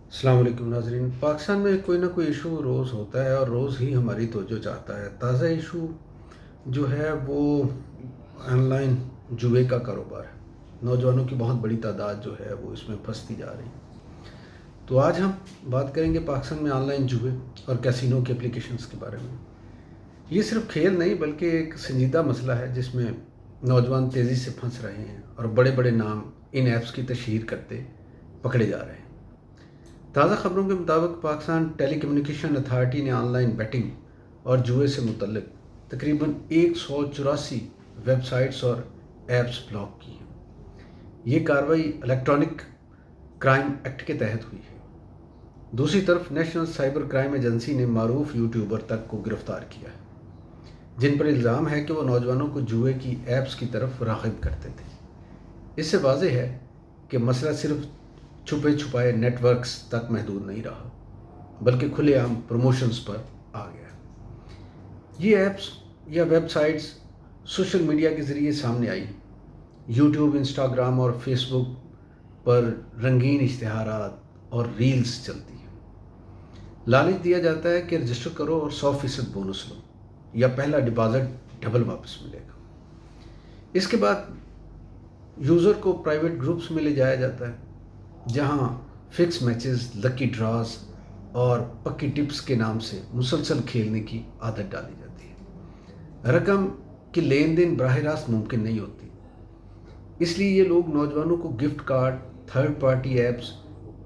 السلام علیکم ناظرین، پاکستان میں کوئی نہ کوئی ایشو روز ہوتا ہے اور روز ہی ہماری توجہ چاہتا ہے۔ تازہ ایشو جو ہے وہ آن لائن جوئے کا کاروبار ہے۔ نوجوانوں کی بہت بڑی تعداد جو ہے وہ اس میں پھنستی جا رہی ہے۔ تو آج ہم بات کریں گے پاکستان میں آن لائن جوئے اور کیسینو کے اپلیکیشنز کے بارے میں۔ یہ صرف کھیل نہیں بلکہ ایک سنجیدہ مسئلہ ہے جس میں نوجوان تیزی سے پھنس رہے ہیں اور بڑے بڑے نام ان ایپس کی تشہیر کرتے پکڑے جا رہے ہیں۔ تازہ خبروں کے مطابق پاکستان ٹیلی کمیونیکیشن اتھارٹی نے آن لائن بیٹنگ اور جوئے سے متعلق تقریباً 184 ویب سائٹس اور ایپس بلاک کی ہیں۔ یہ کارروائی الیکٹرانک کرائم ایکٹ کے تحت ہوئی ہے۔ دوسری طرف نیشنل سائبر کرائم ایجنسی نے معروف یوٹیوبر تک کو گرفتار کیا ہے جن پر الزام ہے کہ وہ نوجوانوں کو جوئے کی ایپس کی طرف راغب کرتے تھے۔ اس سے واضح ہے کہ مسئلہ صرف چھپے چھپائے نیٹ ورکس تک محدود نہیں رہا بلکہ کھلے عام پروموشنز پر آ گیا۔ یہ ایپس یا ویب سائٹس سوشل میڈیا کے ذریعے سامنے آئی۔ یوٹیوب، انسٹاگرام اور فیس بک پر رنگین اشتہارات اور ریلز چلتی ہیں۔ لالچ دیا جاتا ہے کہ رجسٹر کرو اور 100% بونس لو یا پہلا ڈپازٹ ڈبل واپس ملے گا۔ اس کے بعد یوزر کو پرائیویٹ گروپس میں لے جایا جاتا ہے جہاں فکس میچز، لکی ڈراز اور پکی ٹپس کے نام سے مسلسل کھیلنے کی عادت ڈالی جاتی ہے۔ رقم کی لین دین براہ راست ممکن نہیں ہوتی، اس لیے یہ لوگ نوجوانوں کو gift card, third party apps,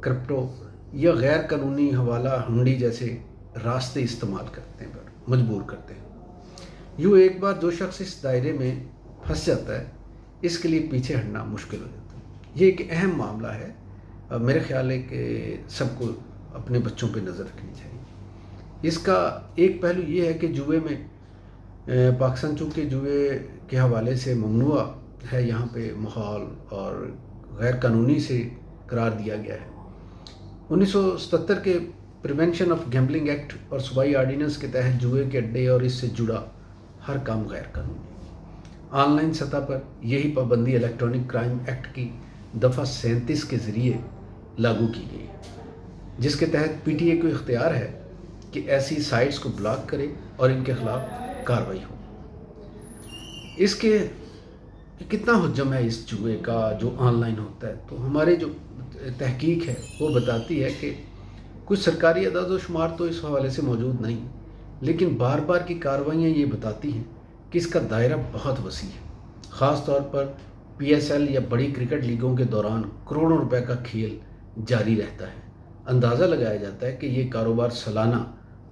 crypto یا غیر قانونی حوالہ ہنڈی جیسے راستے استعمال کرتے ہیں پر مجبور کرتے ہیں۔ یوں ایک بار جو شخص اس دائرے میں پھنس جاتا ہے اس کے لیے پیچھے ہٹنا مشکل ہو جاتا ہے۔ یہ ایک اہم معاملہ ہے، میرے خیال ہے کہ سب کو اپنے بچوں پہ نظر رکھنی چاہیے۔ اس کا ایک پہلو یہ ہے کہ جوئے میں پاکستان چونکہ جوئے کے حوالے سے ممنوع ہے، یہاں پہ ماحول اور غیر قانونی سے قرار دیا گیا ہے۔ 1977 کے پریونشن آف گیمبلنگ ایکٹ اور صوبائی آرڈیننس کے تحت جوئے کے اڈے اور اس سے جڑا ہر کام غیر قانونی۔ آن لائن سطح پر یہی پابندی الیکٹرانک کرائم ایکٹ کی دفعہ 37 کے ذریعے لاگو کی گئی ہے، جس کے تحت پی ٹی اے کو اختیار ہے کہ ایسی سائٹس کو بلاک کرے اور ان کے خلاف کارروائی ہو۔ اس کے کتنا حجم ہے اس جوئے کا جو آن لائن ہوتا ہے، تو ہمارے جو تحقیق ہے وہ بتاتی ہے کہ کچھ سرکاری اعداد و شمار تو اس حوالے سے موجود نہیں، لیکن بار بار کی کارروائیاں یہ بتاتی ہیں کہ اس کا دائرہ بہت وسیع ہے۔ خاص طور پر پی ایس ایل یا بڑی کرکٹ لیگوں کے دوران کروڑوں روپے کا کھیل جاری رہتا ہے۔ اندازہ لگایا جاتا ہے کہ یہ کاروبار سالانہ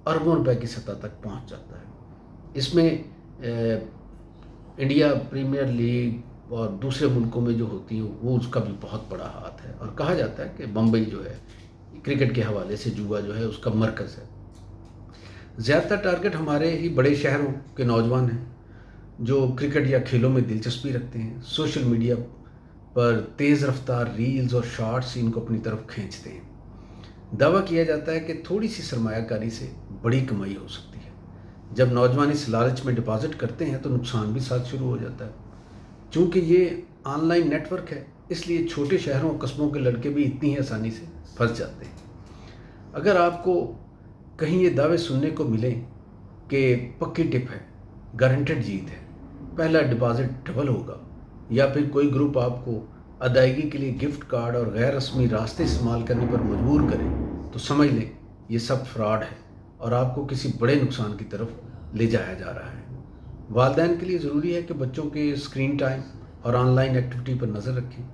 اربوں روپے کی سطح تک پہنچ جاتا ہے۔ اس میں انڈیا پریمیئر لیگ اور دوسرے ملکوں میں جو ہوتی ہیں وہ اس کا بھی بہت بڑا ہاتھ ہے، اور کہا جاتا ہے کہ بمبئی جو ہے کرکٹ کے حوالے سے جوا جو ہے اس کا مرکز ہے۔ زیادہ تر ٹارگٹ ہمارے ہی بڑے شہروں کے نوجوان ہیں جو کرکٹ یا کھیلوں میں دلچسپی رکھتے ہیں۔ سوشل میڈیا پر تیز رفتار ریلز اور شارٹس ان کو اپنی طرف کھینچتے ہیں۔ دعویٰ کیا جاتا ہے کہ تھوڑی سی سرمایہ کاری سے بڑی کمائی ہو سکتی ہے۔ جب نوجوان اس لالچ میں ڈپازٹ کرتے ہیں تو نقصان بھی ساتھ شروع ہو جاتا ہے۔ چونکہ یہ آن لائن نیٹ ورک ہے اس لیے چھوٹے شہروں اور قصبوں کے لڑکے بھی اتنی ہی آسانی سے پھنس جاتے ہیں۔ اگر آپ کو کہیں یہ دعوے سننے کو ملیں کہ پکی ٹپ ہے، گارنٹیڈ جیت ہے، پہلا ڈپازٹ ڈبل ہوگا، یا پھر کوئی گروپ آپ کو ادائیگی کے لیے گفٹ کارڈ اور غیر رسمی راستے استعمال کرنے پر مجبور کرے، تو سمجھ لیں یہ سب فراڈ ہے اور آپ کو کسی بڑے نقصان کی طرف لے جایا جا رہا ہے۔ والدین کے لیے ضروری ہے کہ بچوں کے اسکرین ٹائم اور آن لائن ایکٹیویٹی پر نظر رکھیں۔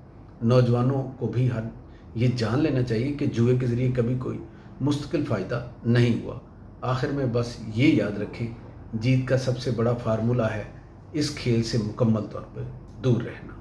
نوجوانوں کو بھی یہ جان لینا چاہیے کہ جوئے کے ذریعے کبھی کوئی مستقل فائدہ نہیں ہوا۔ آخر میں بس یہ یاد رکھیں، جیت کا سب سے بڑا فارمولہ ہے اس کھیل سے مکمل طور پر دور رہنا۔